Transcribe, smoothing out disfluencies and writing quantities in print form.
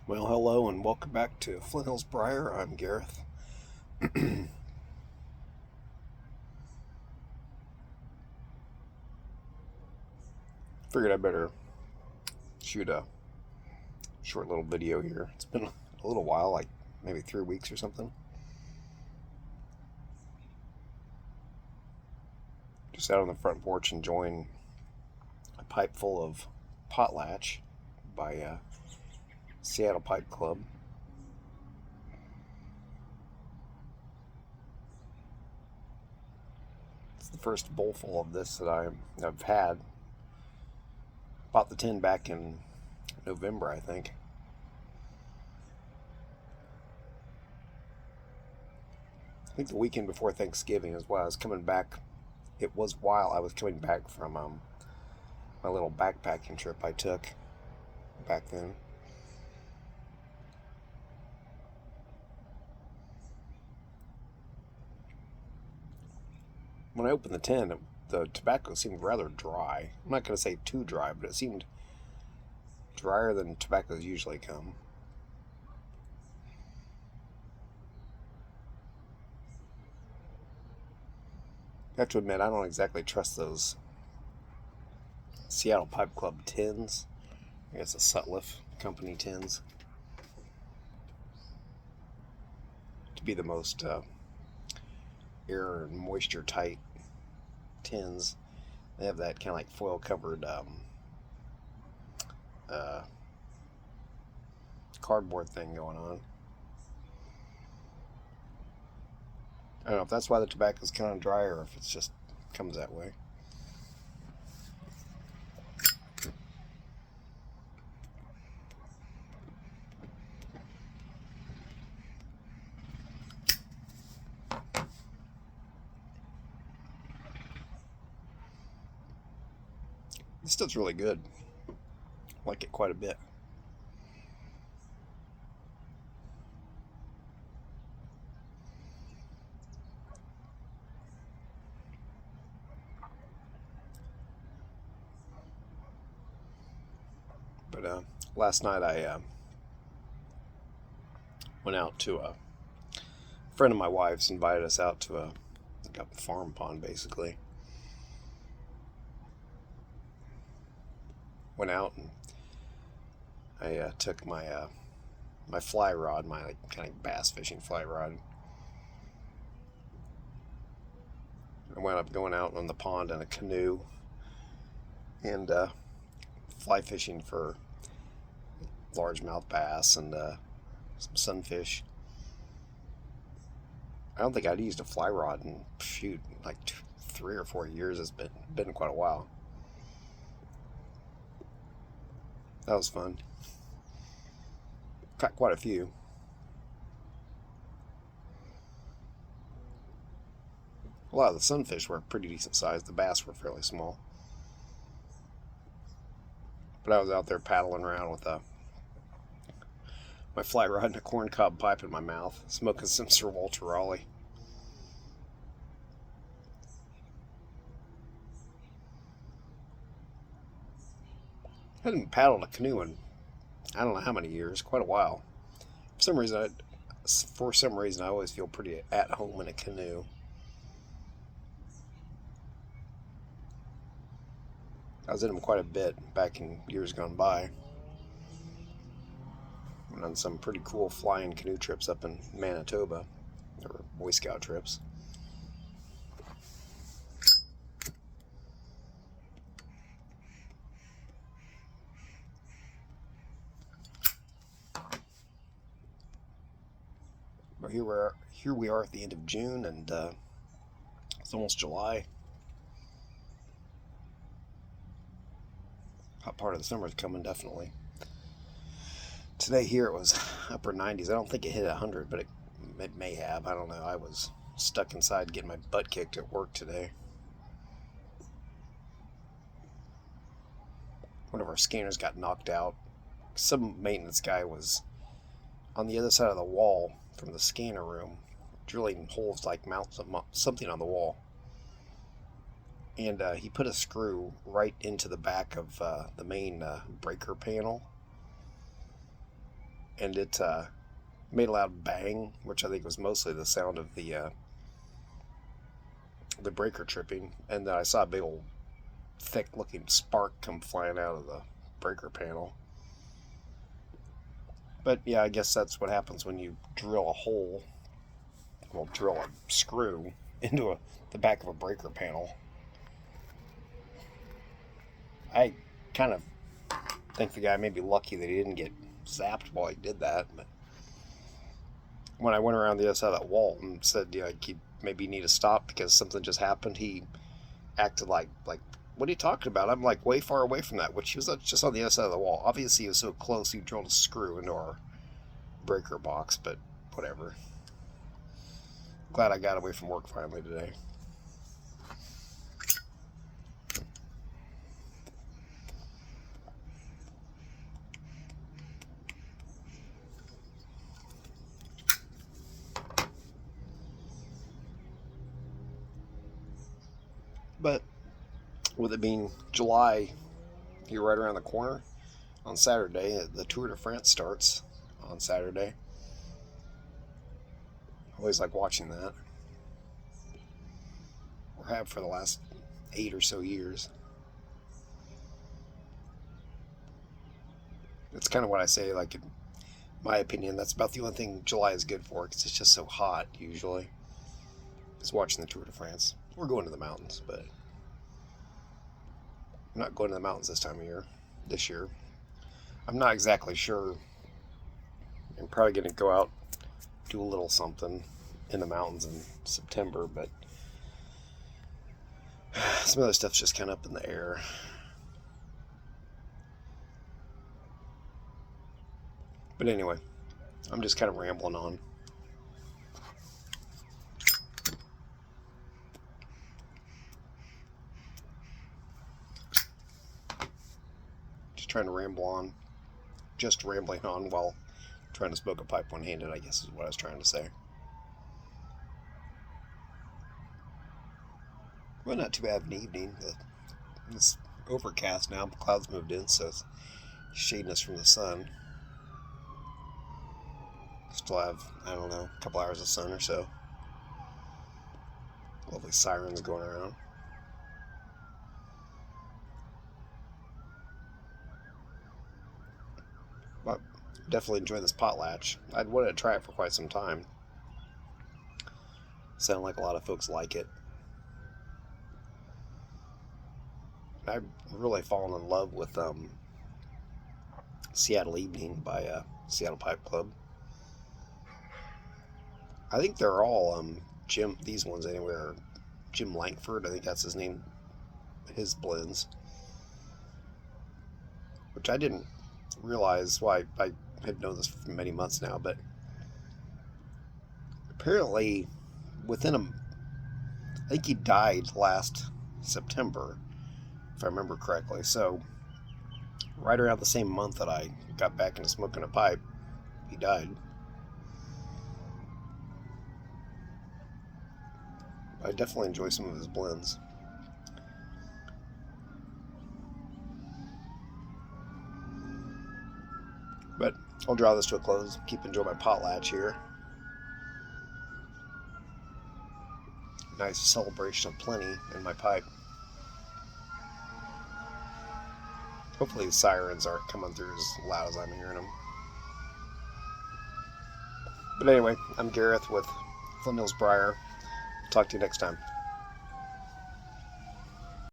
Well, hello and welcome back to Flint Hills Briar. I'm Gareth. Figured I better shoot a short little video here. It's been a little while, like maybe 3 weeks or something. Just out on the front porch enjoying a pipe full of Potlatch by Seattle Pipe Club. It's the first bowlful of this that I've had. Bought the tin back in November, I think. I think the weekend before Thanksgiving is while I was coming back. It was while I was coming back from my little backpacking trip I took back then. When I opened the tin, the tobacco seemed rather dry. I'm not going to say too dry, but it seemed drier than tobaccos usually come. I have to admit, I don't exactly trust those Seattle Pipe Club tins. I guess the Sutliff Company tins to be the most air and moisture tight tins. They have that kind of like foil covered cardboard thing going on. I don't know if that's why the tobacco's kind of dry or if it's just comes that way. This stuff's really good. I like it quite a bit. But last night I went out to a friend of my wife's invited us out to a farm pond basically. Went out and I took my fly rod, my kind of bass fishing fly rod. I wound up going out on the pond in a canoe and fly fishing for largemouth bass and some sunfish. I don't think I'd used a fly rod in like 3 or 4 years. It's been quite a while. That was fun. Caught quite a few. A lot of the sunfish were pretty decent sized. The bass were fairly small. But I was out there paddling around with my fly rod and a corncob pipe in my mouth, smoking some Sir Walter Raleigh. I hadn't paddled a canoe in I don't know how many years, quite a while. For some reason, I always feel pretty at home in a canoe. I was in them quite a bit back in years gone by. Went on some pretty cool flying canoe trips up in Manitoba. They were Boy Scout trips. But here we are at the end of June, and it's almost July. Hot part of the summer is coming, definitely. Today here it was upper 90s. I don't think it hit 100, but it may have. I don't know. I was stuck inside getting my butt kicked at work today. One of our scanners got knocked out. Some maintenance guy was on the other side of the wall from the scanner room, drilling holes like mounts something on the wall. And he put a screw right into the back of the main breaker panel. and it made a loud bang, which I think was mostly the sound of the breaker tripping, and then I saw a big old thick looking spark come flying out of the breaker panel. But yeah, I guess that's what happens when you drill a hole, well, drill a screw into the back of a breaker panel. I kind of think the guy may be lucky that he didn't get zapped while he did that. But when I went around the other side of that wall and said, he maybe need to stop because something just happened, he acted like, what are you talking about? I'm like way far away from that, which he was just on the other side of the wall. Obviously, he was so close, he drilled a screw into our breaker box, but whatever. Glad I got away from work finally today. But with it being July, you're right around the corner. On Saturday, the Tour de France starts on Saturday. I always like watching that. Or have for the last 8 or so years. It's kind of what I say, like, in my opinion, that's about the only thing July is good for, because it's just so hot, usually. Is watching the Tour de France. We're going to the mountains, but I'm not going to the mountains this year. I'm not exactly sure. I'm probably going to go out, do a little something in the mountains in September, but some other stuff's just kind of up in the air. But anyway, I'm just kind of rambling on. Just trying to ramble on. Just rambling on while trying to smoke a pipe one-handed, I guess is what I was trying to say. Well, not too bad of an evening. It's overcast now. Clouds moved in, so it's shading us from the sun. Still have, I don't know, a couple hours of sun or so. Lovely sirens going around. But definitely enjoying this potlatch. I'd wanted to try it for quite some time. Sound like a lot of folks like it. I've really fallen in love with Seattle Evening by Seattle Pipe Club. I think they're all Jim. These ones anyway are Jim Langford. I think that's his name. His blends, which I didn't realize. Why I had known this for many months now, but apparently within I think he died last September, if I remember correctly. So right around the same month that I got back into smoking a pipe, he died. I definitely enjoy some of his blends. But I'll draw this to a close. Keep enjoying my potlatch here. Nice celebration of plenty in my pipe. Hopefully the sirens aren't coming through as loud as I'm hearing them. But anyway, I'm Gareth with Flint Hills Briar. Talk to you next time.